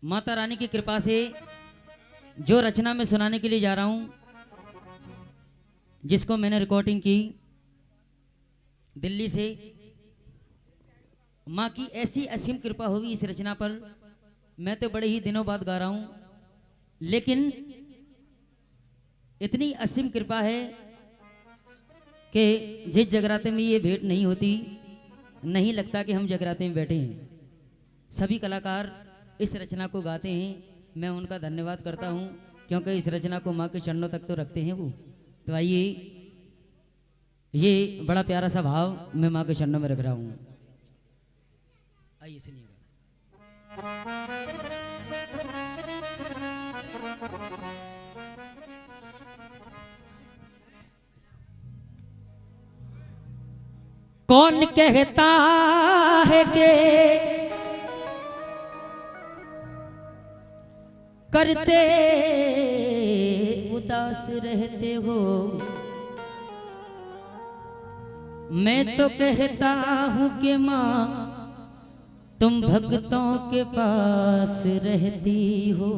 माता रानी की कृपा से जो रचना मैं सुनाने के लिए जा रहा हूं, जिसको मैंने रिकॉर्डिंग की दिल्ली से, माँ की ऐसी असीम कृपा हुई इस रचना पर। मैं तो बड़े ही दिनों बाद गा रहा हूं, लेकिन इतनी असीम कृपा है कि जिस जगराते में ये भेंट नहीं होती, नहीं लगता कि हम जगराते में बैठे हैं। सभी कलाकार इस रचना को गाते हैं, मैं उनका धन्यवाद करता हूं, क्योंकि इस रचना को माँ के चरणों तक तो रखते हैं वो। तो आइए, ये बड़ा प्यारा सा भाव मैं माँ के चरणों में रख रहा हूं। आइए सुनिएगा। कौन कहता है कि करते उदास रहते हो, मैं तो कहता हूं कि माँ तुम भक्तों के पास रहती हो।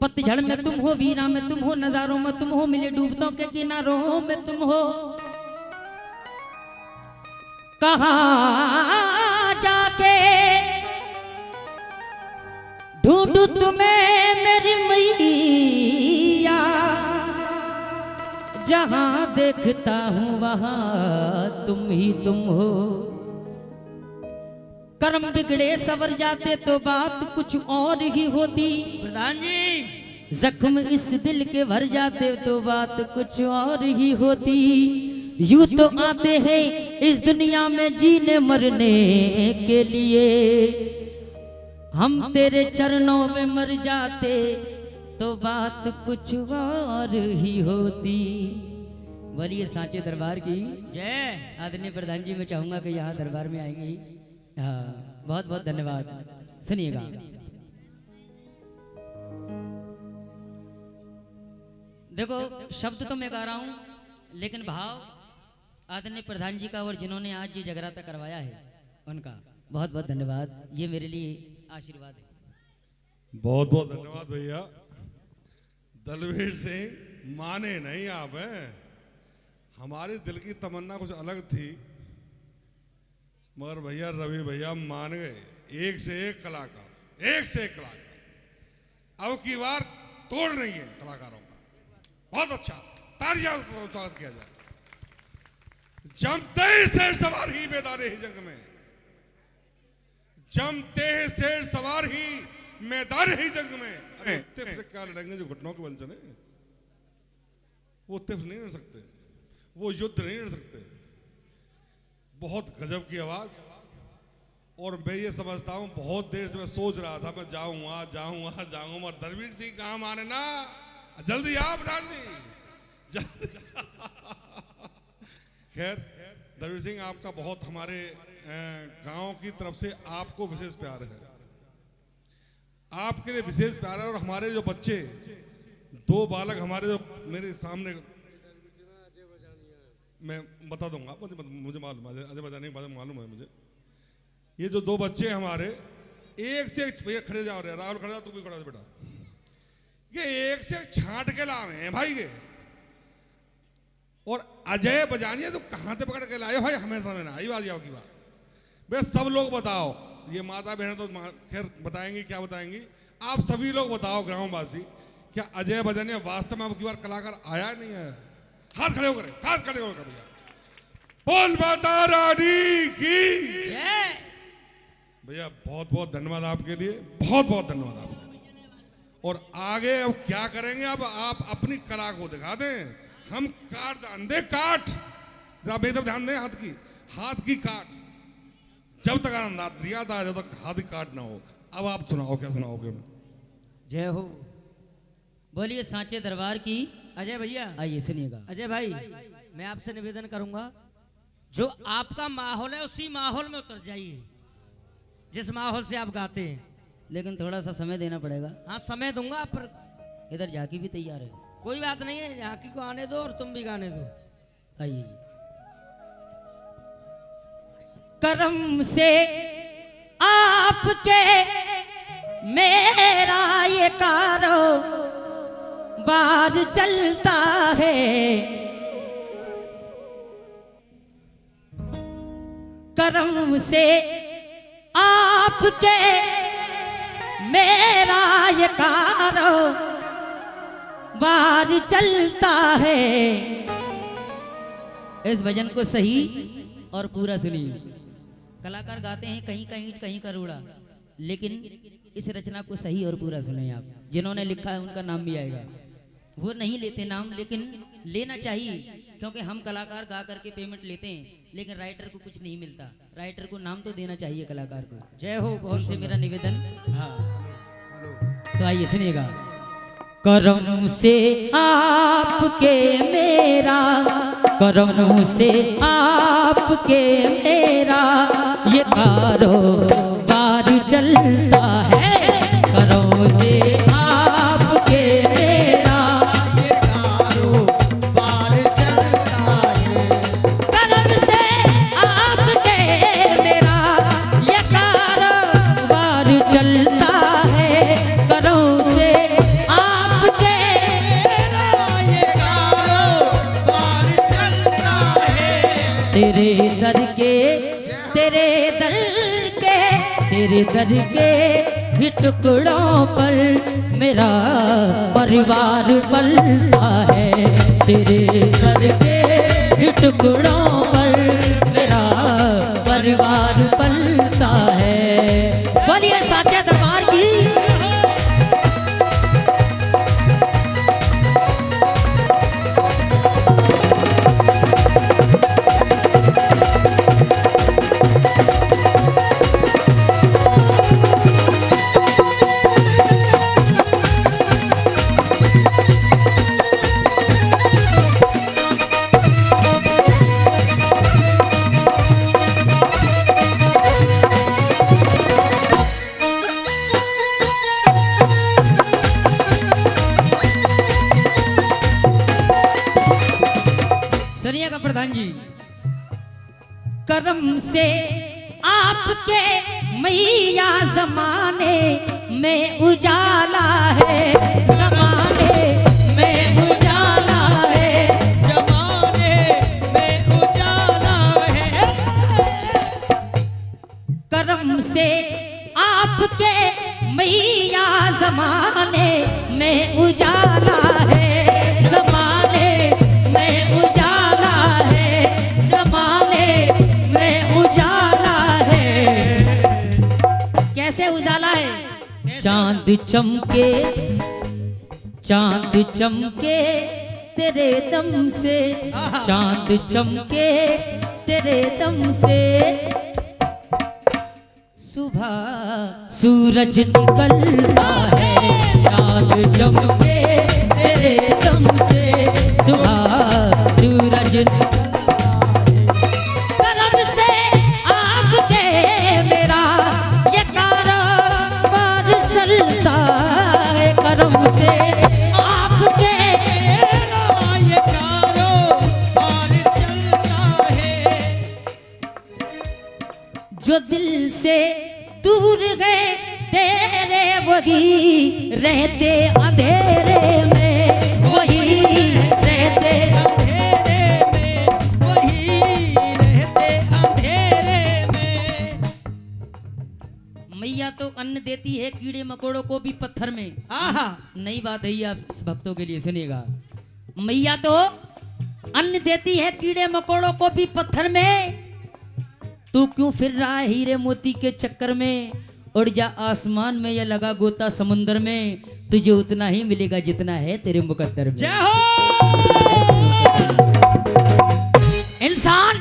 पतझड़ में तुम हो, वीरा में तुम हो, नजारों में तुम हो, मिले डूबतों के किनारों में तुम हो। कहाँ जाके ढूंढू तुम्हें मेरी मैया, जहां देखता हूं वहां तुम ही तुम हो। कर्म बिगड़े सवर जाते तो बात कुछ और ही होती। प्रधान जी, जख्म इस दिल के भर जाते तो बात कुछ और ही होती। यूं तो आते हैं इस दुनिया में जीने मरने के लिए, हम तेरे चरणों में मर जाते तो बात कुछ और ही होती। बोलिए सांचे दरबार की जय। आदरणीय प्रधान जी, मैं चाहूंगा कि यहाँ दरबार में आएंगे। हाँ, बहुत बहुत धन्यवाद। सुनिएगा। देखो, शब्द तो मैं गा रहा हूं, लेकिन भाव आदरणीय प्रधान जी का, और जिन्होंने आज ये जगराता करवाया है उनका बहुत बहुत धन्यवाद। ये मेरे लिए आशीर्वाद है। बहुत बहुत धन्यवाद भैया। दलवीर सिंह, माने नहीं आप हैं। हमारे दिल की तमन्ना कुछ अलग थी, मगर भैया रवि भैया मान गए। एक से एक कलाकार, एक से एक कलाकार। अब की बार तोड़ नहीं है कलाकारों का। बहुत अच्छा, तालियां स्वागत किया जाए। जमते ही शेर सवार ही मैदाने ही जंग में, जमते हैं शेर सवार ही मैदान ही जंग में। क्या लड़ेंगे जो घुटनों के बल चले, वो तिफ नहीं लड़ सकते, वो युद्ध नहीं लड़ सकते। बहुत गजब की आवाज। और मैं ये समझता हूं, बहुत देर से मैं सोच रहा था मैं जाऊंगा जाऊंगा जाऊंगा, दलवीर सिंह कहां माने ना। जल्दी आप प्रधान जी, खैर दलवीर सिंह, आपका बहुत हमारे गांव की तरफ से आपको विशेष प्यार है, आपके लिए विशेष प्यार है। और हमारे जो बच्चे, दो बालक हमारे जो मेरे सामने, मैं बता दूंगा, मुझे मालूम है, अजय बजाने के बारे में मालूम है मुझे। ये जो दो बच्चे हमारे, एक से एक, भैया खड़े जाओ रे, राहुल खड़े जा, तू भी खड़ा बेटा। ये एक से एक छांट के लाए हैं भाई ये। और अजय बजानिया तो कहां से पकड़ के लाए भाई, हमेशा में ना आई बात की बात। बस सब लोग बताओ, ये माता बहन तो खैर बताएंगी, क्या बताएंगी, आप सभी लोग बताओ ग्रामवासी, क्या अजय बजानिया वास्तव में अब की बार कलाकार आया नहीं है? हाथ खड़े होकर, हाथ खड़े होकर भैया। बोल माता रानी की जय। भैया बहुत बहुत धन्यवाद आपके लिए, बहुत बहुत धन्यवाद आपके लिए। और आगे अब क्या करेंगे, अब आप अपनी कला को दिखा दें। हम काट अंधे काट, जरा बेहतर ध्यान दें, हाथ की काट, जब तक आनंद याद आ, जब तक हाथ की काट ना हो। अब आप सुनाओ, क्या सुनाओगे? जय हो। बोलिए सांचे दरबार की। अजय भैया आइए सुनिएगा। अजय भाई, मैं आपसे निवेदन करूंगा, जो आपका माहौल है उसी माहौल में उतर जाइए, जिस माहौल से आप गाते हैं। लेकिन थोड़ा सा समय देना पड़ेगा। हाँ, समय दूंगा, पर इधर झांकी भी तैयार है। कोई बात नहीं है, झांकी को आने दो और तुम भी गाने दो। आइए। करम से आपके मेरा ये कारोबार चलता है, करम से आपके मेरा ये कारोबार चलता है। इस भजन को सही और पूरा सुनिए। कलाकार गाते हैं कहीं कहीं कहीं का रूड़ा, लेकिन इस रचना को सही और पूरा सुने आप। जिन्होंने लिखा है उनका नाम भी आएगा। वो नहीं लेते नाम, लेकिन लेना चाहिए, क्योंकि हम कलाकार गा करके पेमेंट लेते हैं, लेकिन राइटर को कुछ नहीं मिलता। राइटर को नाम तो देना चाहिए कलाकार को। जय हो, बहुत उनसे सुंदर। मेरा निवेदन। हाँ, तो आइए सुनिएगा। करम से आपके मेरा, करम से आपके मेरा ये कारोबार चलता है, करम से आपके मेरा ये कारोबार चलता है, करम से आपके मेरा ये कारोबार चलता है, करम से आपके ये कारोबार चलता है। तेरे दर के तेरे दर के तेरे दर के ही टुकड़ों पर मेरा परिवार पलता है, तेरे दर के ही टुकड़ों पर मेरा परिवार पलता है। बोलिए साथिया दरबार की। सुनिएगा प्रधान जी। करम से आपके मैया जमाने में उजाला है, जमाने में उजाला है, जमाने में उजाला है। करम से आपके मैया जमाने में उजाला है, जमाने में उजाला है, जमाने में उजाला है। कैसे उजाला है? चांद चमके, चांद चमके तेरे दम से, चांद चमके तेरे दम से, सुबह सूरज निकलता है, चांद चमके तेरे दम से, सुबह सूरज निकलता है। करम से आपके मेरा ये कारोबार चलता है, करम से आपके ये कारोबार चलता है। जो दिल से दूर गए तेरे वही रहते अंधेरे में, वही रहते अंधेरे में, वही रहते अंधेरे में। मैया तो अन्न देती है कीड़े मकोड़ों को भी पत्थर में। आहा, नई बात है ये आप भक्तों के लिए, सुनिएगा। मैया तो अन्न देती है कीड़े मकोड़ों को भी पत्थर में, तू क्यों फिर रहा है हीरे मोती के चक्कर में, उड़ जा आसमान में या लगा गोता समुंदर में, तुझे उतना ही मिलेगा जितना है तेरे मुकद्दर में। जय हो। इंसान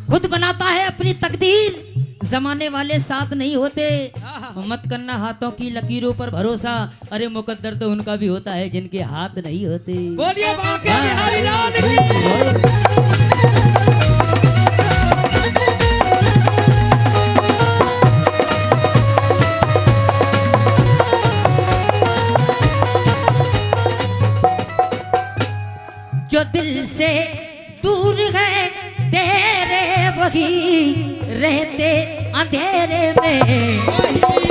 खुद बनाता है अपनी तकदीर, जमाने वाले साथ नहीं होते। मत करना हाथों की लकीरों पर भरोसा, अरे मुकद्दर तो उनका भी होता है जिनके हाथ नहीं होते। बोलिए बांके बिहारी लाल की। जो दिल से दूर है तेरे वही रहते अंधेरे में, वही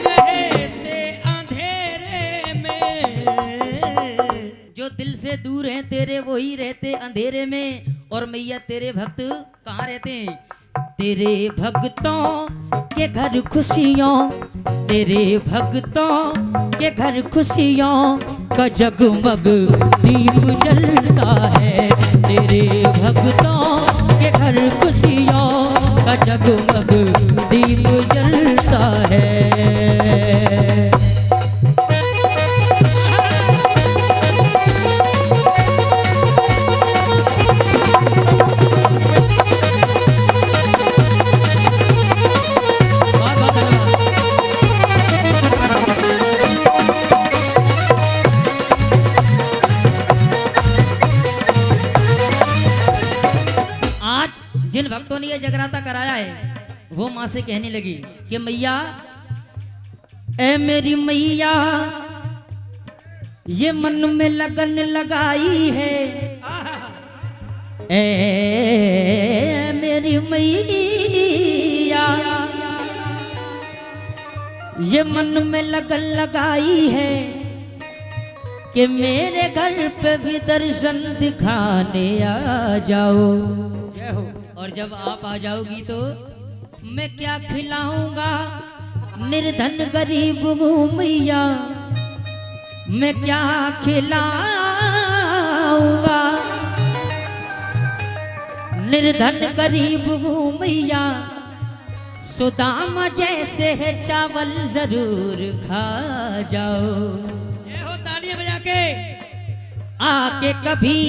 दूर हैं तेरे वही रहते अंधेरे में, और मैया तेरे भक्त कहाँ रहते हैं? तेरे भक्तों के घर खुशियों, तेरे भक्तों के घर खुशियों का जगमग दीप जलता है। तेरे भक्तों के घर खुशियों का जगमग दीप जलता है। जिन भक्तों ने ये जगराता कराया है वो माँ से कहने लगी कि मैया, ए मेरी मैया, ये मन में लगन लगाई है, ए मेरी मैया, ये मन में लगन लगाई है कि मेरे घर पे भी दर्शन दिखाने आ जाओ। जय हो। और जब आप आ जाओगी तो मैं क्या खिलाऊंगा निर्धन गरीब हूँ मैया, मैं क्या खिलाऊंगा निर्धन गरीब हूँ मैया, सुदामा जैसे है चावल जरूर खा जाओ। ये हो तालियां बजा के। आके कभी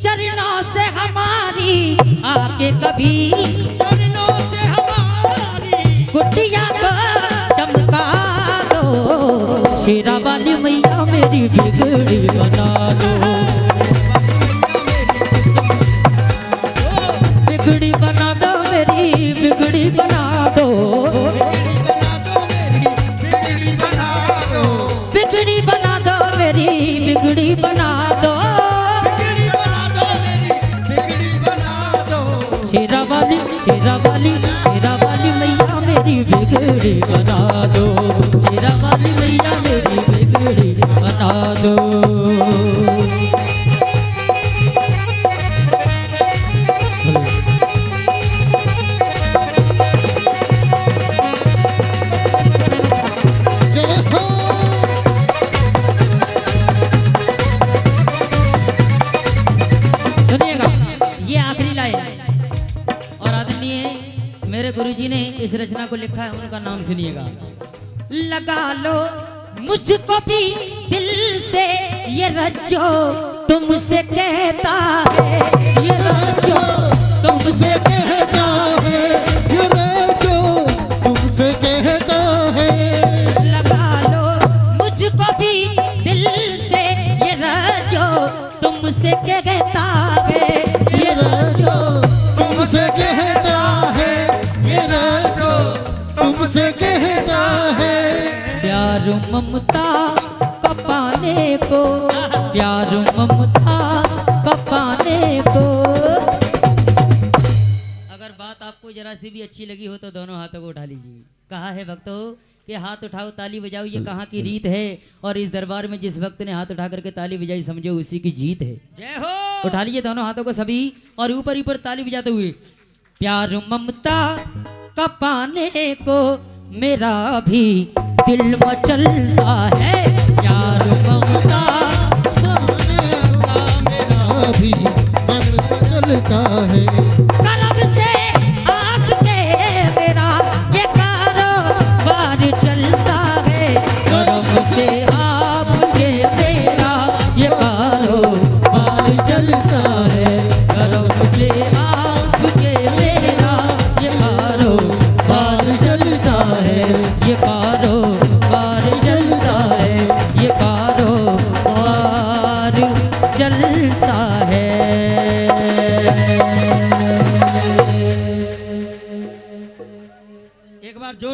चरणों से हमारी, आके कभी चरणों से हमारी कुटिया को चमका दो। शेरा वाली मैया मेरी बिगड़ी बना दो, बिगड़ी बना दो मेरी बिगड़ी बना दो, बिगड़ी बना दो, बिगड़ी बना दो मेरी बिगड़ी बना दो। शेरा वाली शेरा वाली शेरा वाली मैया मेरी बिगड़ी बना दो, शेरा वाली मैया मेरी बिगड़ी बना दो। जय हो। सुनिएगा ये आखिरी लाइन, और आदरणीय मेरे गुरुजी ने इस रचना को लिखा है, उनका नाम सुनिएगा। लगा लो मुझको भी दिल से ये रज्जो तुमसे कहता है, ये रज्जो तुमसे कहता है, ये रज्जो तुमसे कहता है। लगा लो मुझको भी दिल से ये रज्जो तुमसे कहता है, ये रज्जो तुमसे कहता है, ये रज्जो तुमसे कहता है। प्यार ममता का पाने को, प्यार ममता का पाने को। अगर बात आपको जरा सी भी अच्छी लगी हो तो दोनों हाथों को उठा लीजिए। कहा है भक्तों कि हाथ उठाओ ताली बजाओ, ये कहाँ की रीत है, और इस दरबार में जिस भक्त ने हाथ उठा करके ताली बजाई समझो उसी की जीत है। जय हो। उठा लीजिए दोनों हाथों को सभी, और ऊपर ऊपर ताली बजाते हुए। प्यार ममता का पाने को मेरा भी दिल मचलता है, प्यार ममता मेरा भी मन चलता है।